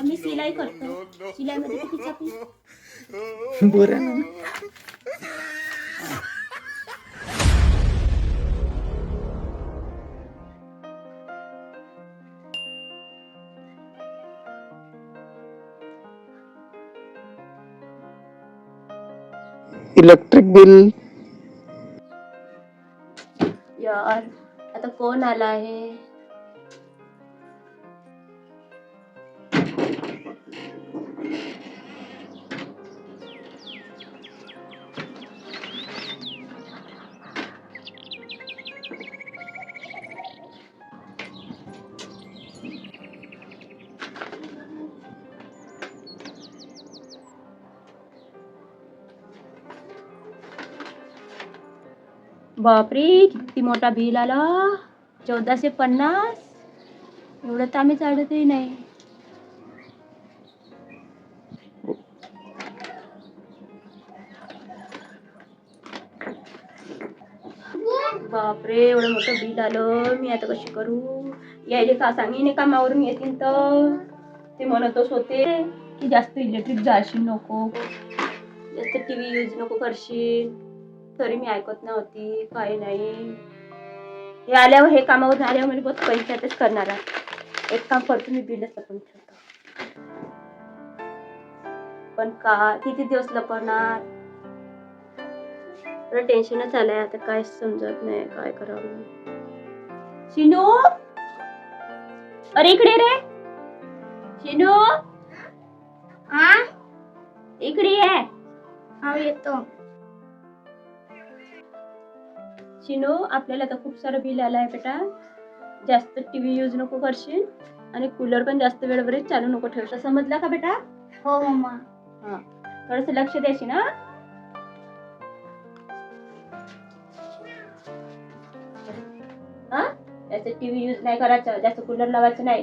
मी सिलाई करतो. सिलाईमध्ये किती छापी? बोरा ना. Electric bill. यार आता कोण आला आहे? बापरे, किती मोठा बिल आला. 1450. एवढं तर आम्ही चालतही नाही. बापरे, एवढं मोठं बिल आलं. मी आता कशी करू? यायले का सांगीने कामावरून येतील तर ते म्हणतच होते की जास्त इलेक्ट्रिक जाळशील नको, जास्त टीव्ही यूज नको करशील. तरी मी ऐकत नव्हती, काही नाही. हे आल्यावर, हे कामावरून आल्यावर म्हणजे बहुत पैशातच करणार आहे. एक काम करतो, मी बिलच लपवून ठेवतो. पण का किती दिवस लपवणार? टेन्शनच आलंय आता, काय समजत नाही काय करावं. शिनू, अरे इकडे रे. शिनू, इकडे ये. येतो. शिनू, आपल्याला तर खूप सारं बिल आलंय बेटा. जास्त टीव्ही यूज नको करशील आणि कूलर पण जास्त वेळेवरच चालू नको ठेवशील. समजलं का बेटा? हो मम्मा. हा, थोडस लक्ष द्यायची ना. हा, जास्त टीव्ही यूज नाही करायचं, जास्त कूलर लावायचं नाही.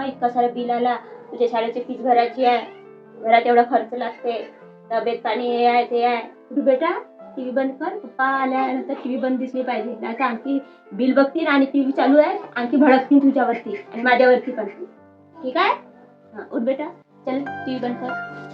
इतका सारा बिल आला. तुझ्या शाळेची फीस भरायची आहे, घरात एवढा खर्च लागते, तब्येत पाणी हे आहे ते आहे. कुठे बेटा, टीव्ही बंद कर. पप्पा आल्यानंतर टीव्ही बंद दिसली पाहिजे, नाही तर आणखी बिल बघतील आणि टीव्ही चालू आहे आणखी भडकतील तुझ्यावरती आणि माझ्यावरती पण. ठीक आहे? हा, उठ बेटा, चल टीव्ही बंद कर.